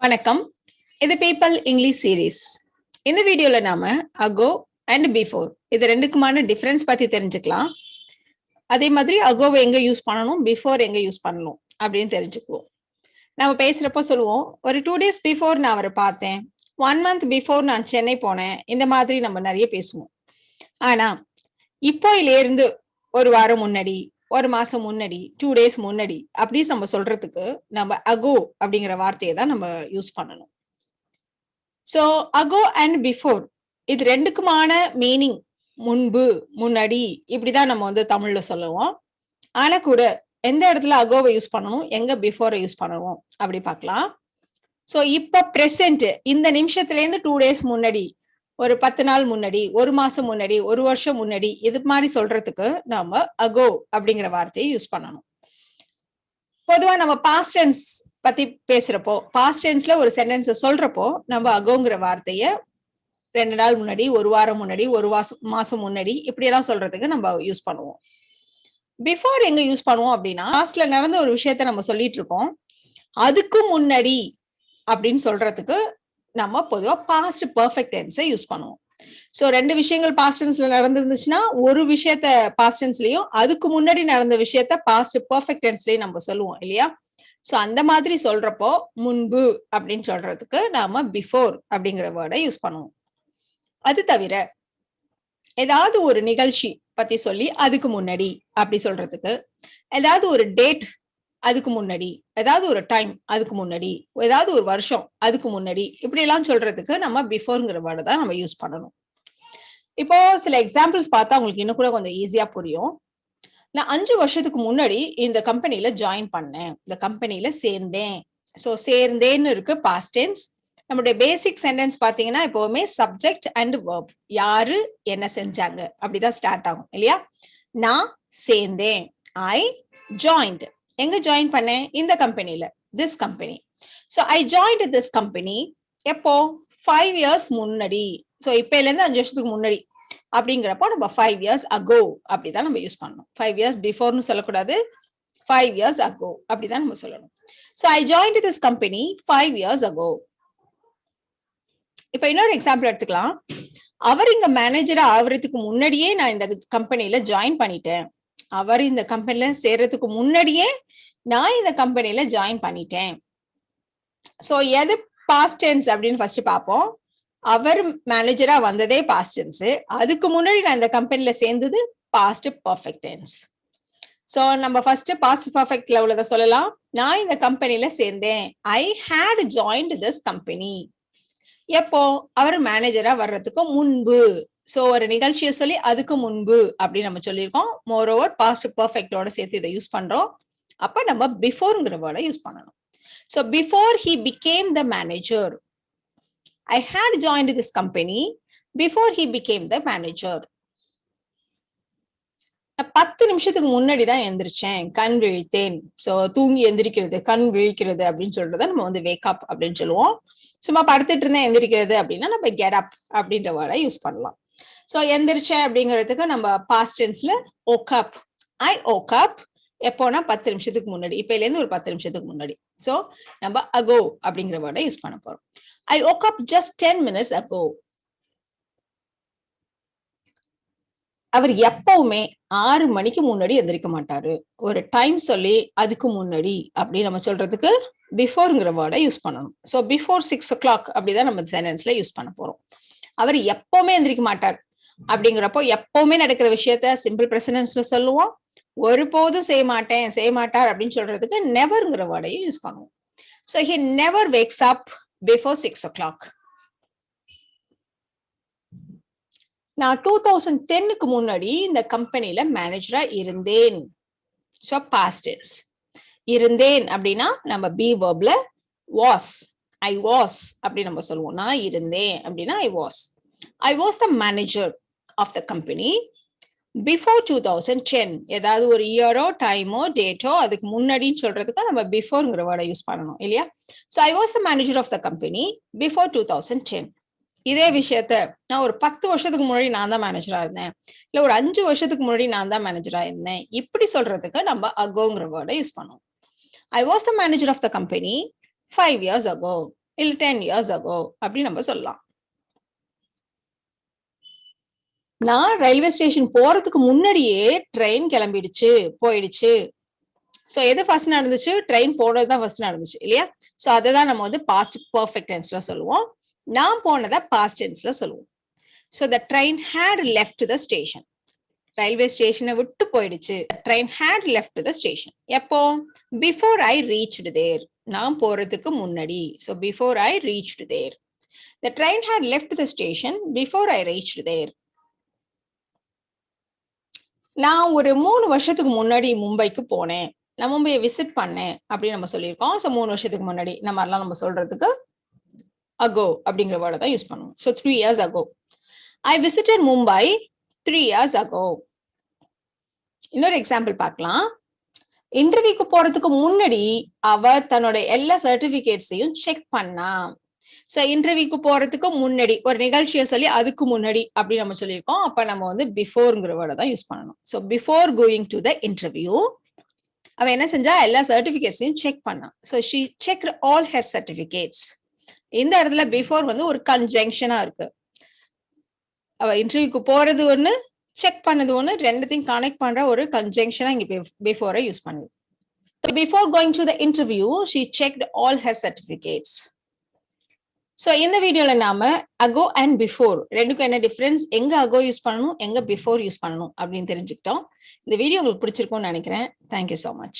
வணக்கம். இது people English series. இந்த வீடியோல நாம அகோ அண்ட் பிஃபோர் இது ரெண்டுக்குமான டிஃபரன்ஸ் பத்தி தெரிஞ்சுக்கலாம். அதே மாதிரி அகோவை எங்க யூஸ் பண்ணணும், பிஃபோர் எங்க யூஸ் பண்ணணும் அப்படின்னு தெரிஞ்சுக்குவோம். நம்ம பேசுறப்போ சொல்லுவோம், ஒரு 2 days பிஃபோர் நான் அவரை பார்த்தேன், 1 month பிஃபோர் நான் சென்னை போனேன். இந்த மாதிரி நம்ம நிறைய பேசுவோம். ஆனா இப்போயில இருந்து ஒரு வாரம் முன்னாடி, ஒரு மாசம் முன்னாடி, 2 days முன்னாடி அப்படி நம்ம சொல்றதுக்கு நம்ம அகோ அப்படிங்கிற வார்த்தையை தான் நம்ம யூஸ் பண்ணணும். சோ அகோ அண்ட் பிஃபோர் இது ரெண்டுக்குமான மீனிங் முன்பு, முன்னாடி இப்படிதான் நம்ம தமிழ்ல சொல்லுவோம். ஆனா கூட எந்த இடத்துல அகோவை யூஸ் பண்ணணும், எங்க பிஃபோரை யூஸ் பண்ணணும் அப்படி பார்க்கலாம். சோ இப்ப பிரசன்ட் இந்த நிமிஷத்துல இருந்து 2 days முன்னாடி, ஒரு 10 நாள் முன்னாடி, ஒரு மாசம் முன்னாடி, ஒரு வருஷம் முன்னாடி இது மாதிரி சொல்றதுக்கு நம்ம அகோ அப்படிங்கிற வார்த்தையை யூஸ் பண்ணணும். பொதுவா நம்ம பாஸ்ட் டென்ஸ் பத்தி பேசுறப்போ, பாஸ்ட் டென்ஸ்ல ஒரு சென்டென்ஸ் சொல்றப்போ நம்ம அகோங்கிற வார்த்தைய 2 நாள் முன்னாடி, ஒரு வாரம் முன்னாடி, ஒரு மாசம் முன்னாடி இப்படி எல்லாம் சொல்றதுக்கு நம்ம யூஸ் பண்ணுவோம். பிஃபோர் எங்க யூஸ் பண்ணுவோம் அப்படின்னா, பாஸ்ட்ல நடந்த ஒரு விஷயத்த நம்ம சொல்லிட்டு இருக்கோம், அதுக்கு முன்னாடி அப்படின்னு சொல்றதுக்கு நம்ம பொதுவா பாஸ்ட் பெர்ஃபெக்ட் டென்ஸை யூஸ் பண்ணுவோம். சோ ரெண்டு விஷயங்கள் பாஸ்ட் டென்ஸ்ல நடந்துருந்துச்சுன்னா ஒரு விஷயத்த பாஸ்ட் டென்ஸ்லயும், அதுக்கு முன்னாடி நடந்த விஷயத்த பாஸ்ட் பெர்ஃபெக்ட் டென்ஸ்லயும் நம்ம சொல்லுவோம் இல்லையா? சோ அந்த மாதிரி சொல்றப்போ முன்பு அப்படின்னு சொல்றதுக்கு நாம பிஃபோர் அப்படிங்கிற வேர்டை யூஸ் பண்ணுவோம். அது தவிர ஏதாவது ஒரு நிகழ்ச்சி பத்தி சொல்லி அதுக்கு முன்னாடி அப்படி சொல்றதுக்கு, ஏதாவது ஒரு டேட் அதுக்கு முன்னாடி, ஏதாவது ஒரு டைம் அதுக்கு முன்னாடி, ஏதாவது ஒரு வருஷம் அதுக்கு முன்னாடி இப்படி எல்லாம் சொல்றதுக்கு நம்ம பிஃபோர்ங்கிற வேர்டை தான் நம்ம யூஸ் பண்ணணும். இப்போ சில எக்ஸாம்பிள்ஸ் பார்த்தா உங்களுக்கு இன்னும் கூட கொஞ்சம் ஈஸியா புரியும். நான் 5 வருஷத்துக்கு முன்னாடி இந்த கம்பெனில ஜாயின் பண்ணேன், இந்த கம்பெனில சேர்ந்தேன். சோ சேர்ந்தேன்னு இருக்கு பாஸ்ட் டென்ஸ். நம்மளுடைய பேசிக் சென்டென்ஸ் பாத்தீங்கன்னா எப்பவுமே சப்ஜெக்ட் அண்ட் வெர்ப், யாரு என்ன செஞ்சாங்க அப்படிதான் ஸ்டார்ட் ஆகும் இல்லையா? நான் சேர்ந்தேன், ஐ ஜாயின்ட். எங்க ஜாயின் பண்ணேன்? இந்த கம்பெனில, this company. So I joined this company எப்போ? 5 years முன்னாடி. சோ இப்பல இருந்து 5 வருஷத்துக்கு முன்னாடி அப்படிங்கிறப்போ நம்ம 5 years ago அப்படிதான் நம்ம யூஸ் பண்ணணும். 5 years பிஃபோர்னு சொல்லக்கூடாது, 5 years ago அப்படிதான் நம்ம சொல்லணும். So I joined this company 5 years ago. இப்ப இன்னொரு எக்ஸாம்பிள் எடுத்துக்கலாம். அவர் இங்க மேனேஜரா ஆகுறதுக்கு முன்னாடியே நான் இந்த கம்பெனில ஜாயின் பண்ணிட்டேன். அவர் இந்த கம்பெனில சேர்றதுக்கு முன்னாடியே நான் இந்த கம்பெனில ஜாயின் பண்ணிட்டேன். சோ எது பாஸ்ட் டென்ஸ் அப்படின்னு ஃபர்ஸ்ட் பார்ப்போம். அவர் மேனேஜரா வந்ததே பாஸ்ட் டென்ஸ், அதுக்கு முன்னாடி நான் இந்த கம்பெனில சேர்ந்தது பாஸ்ட் பெர்ஃபெக்ட் டென்ஸ். சோ நம்ம ஃபர்ஸ்ட் பாஸ்ட் பெர்ஃபெக்ட்ல உள்ளத சொல்லலாம். நான் இந்த கம்பெனில சேர்ந்தேன், ஐ ஹேட் ஜாயின்ட் திஸ் கம்பெனி. எப்போ? அவர் மேனேஜரா வர்றதுக்கு முன்பு. சோ ஒரு நிகழ்ச்சியை சொல்லி அதுக்கு முன்பு அப்படி நம்ம சொல்லியிருக்கோம். மோர் ஓவர் பாஸ்ட் பெர்ஃபெக்டோட சேர்த்து இதை யூஸ் பண்றோம். அப்ப நம்ம பிஃபோர்ங்கிற வேர்டை யூஸ் பண்ணணும். So before he became the manager, I had joined this company before he became the manager. 10 நிமிஷத்துக்கு முன்னாடிதான் எந்திரிச்சேன், கண் விழித்தேன். சோ தூங்கி எந்திரிக்கிறது, கண் விழிக்கிறது அப்படின்னு சொல்றத நம்ம வேக் அப் அப்படின்னு சொல்லுவோம். சும்மா படுத்துட்டு இருந்தேன் எந்திரிக்கிறது அப்படின்னா நம்ம கெட் அப் அப்படின்ற வேர்டை யூஸ் பண்ணலாம். சோ எந்திரிச்சேன் அப்படிங்கிறதுக்கு நம்ம past டென்ஸ்ல woke up, I woke up எப்போனா 10 நிமிஷத்துக்கு முன்னாடி, இப்பல இருந்து ஒரு 10 நிமிஷத்துக்கு முன்னாடி. சோ நம்ம ago அப்படிங்கிற வேர்டை யூஸ் பண்ண போறோம். I woke up just 10 minutes ago. அவர் எப்பவுமே 6 மணிக்கு முன்னாடி எந்திரிக்க மாட்டாரு. ஒரு டைம் சொல்லி அதுக்கு முன்னாடி அப்படி நம்ம சொல்றதுக்கு பிஃபோர்ங்கிற வேர்டை யூஸ் பண்ணணும். சோ பிஃபோர் 6 o'clock அப்படிதான் நம்ம சென்டென்ஸ்ல யூஸ் பண்ண போறோம். அவர் எப்பவுமே எந்திரிக்க மாட்டார் அப்படிங்கிறப்போ எப்பவுமே நடக்கிற விஷயத்த சிம்பிள் பிரசன்டென்ஸ்ல சொல்லுவோம். ஒருபோதும் செய்ய மாட்டேன், செய்ய மாட்டார் அப்படின்னு சொல்றதுக்கு நெவர்ங்கிற வேர்டையும் யூஸ் பண்ணுவோம். So he never wakes up before 6 o'clock. நான் 2010க்கு முன்னாடி இந்த கம்பெனில மேனேஜரா இருந்தேன். So past tense. இருந்தேன் அப்படின்னா நம்ம பி வெர்ப்ல வாஸ், ஐ வாஸ் அப்படி நம்ம சொல்லுவோம். நான் இருந்தேன் அப்படின்னா I was. I was the manager of the company before 2010. ஏதாவது ஒரு இயரோ டைமோ டேட்டோ அதுக்கு முன்னாடின்னு சொல்றதுக்கு நம்ம பிஃபோர்ங்கிற வேர்டை யூஸ் பண்ணணும் இல்லையா? So I was the manager of the company before 2010. இதே விஷயத்த நான் ஒரு 10 வருஷத்துக்கு முன்னாடி நான் தான் மேனேஜரா இருந்தேன், இல்ல ஒரு 5 வருஷத்துக்கு முன்னாடி நான் தான் மேனேஜரா இருந்தேன் இப்படி சொல்றதுக்கு நம்ம அகோங்கிற வேர்டை யூஸ் பண்ணுவோம். I was the manager of the company 5 years ago. இல்ல 10 years ago அப்படி நம்ம சொல்லலாம். நான் ரயில்வே ஸ்டேஷன் போறதுக்கு முன்னாடியே ட்ரெயின் கிளம்பிடுச்சு, போயிடுச்சு. சோ எது ஃபர்ஸ்ட் நடந்துச்சு? ட்ரெயின் போனது தான் ஃபர்ஸ்ட் நடந்துச்சு இல்லையா? சோ அததான் நம்ம வந்து பாஸ்ட் பெர்ஃபெக்ட் டென்ஸ்ல சொல்லுவோம். நான் போனதை பாஸ்ட் டென்ஸ்ல சொல்லுவோம். So the train had left the station. Railway ஸ்டேஷனை விட்டு போயிடுச்சு. Train had left the station. எப்போ? Before I reached there. நான் போறதுக்கு முன்னாடி. So before I reached there. The train had left the station before I reached there. நான் ஒரு 3 வருஷத்துக்கு முன்னாடி மும்பைக்கு போனேன். நான் மும்பையை விசிட் பண்ணேன் அப்படின்னு நம்ம சொல்லியிருக்கோம். ஸோ 3 வருஷத்துக்கு முன்னாடி இந்த மாதிரிலாம் நம்ம சொல்றதுக்கு ago அப்படிங்கிற வேர்டை தான் யூஸ் பண்ணுவோம். So 3 years ago. I visited Mumbai 3 years ago. இன்னொரு எக்ஸாம்பிள் பார்க்கலாம். இன்டர்வியூக்கு போறதுக்கு முன்னாடி அவ தன்னோட எல்லா சர்டிபிகேட்ஸையும் செக் பண்ணா. சோ இன்டர்வியூக்கு போறதுக்கு முன்னாடி ஒரு நிகழ்ச்சியை சொல்லி அதுக்கு முன்னாடி அப்படி நம்ம சொல்லியிருக்கோம். அப்ப நம்ம வந்து பிஃபோர்ங்கிற வேர்டை தான் யூஸ் பண்ணணும். So before going to the interview அவ என்ன செஞ்சா எல்லா சர்டிபிகேட்ஸையும் செக் பண்ணா. So she checked all her certificates. இந்த இடத்துல பிஃபோர் வந்து ஒரு கன்ஜங்ஷனா இருக்கு. அவ இன்டர்வியூக்கு போறது ஒண்ணு, செக் பண்ணது ஒண்ணு, ரெண்டுத்தையும் கனெக்ட் பண்ற ஒரு கன்ஜங்ஷனா இங்க பிஃபோரை யூஸ் பண்ணுது. Before going to the interview, she checked all her certificates. So இந்த வீடியோல நாம ago and before ரெண்டுக்கும் என்ன டிஃபரன்ஸ், எங்க ago யூஸ் பண்ணணும், எங்க before யூஸ் பண்ணணும் அப்படின்னு தெரிஞ்சுக்கிட்டோம். இந்த வீடியோ உங்களுக்கு பிடிச்சிருக்கும்னு நினைக்கிறேன். Thank you so much.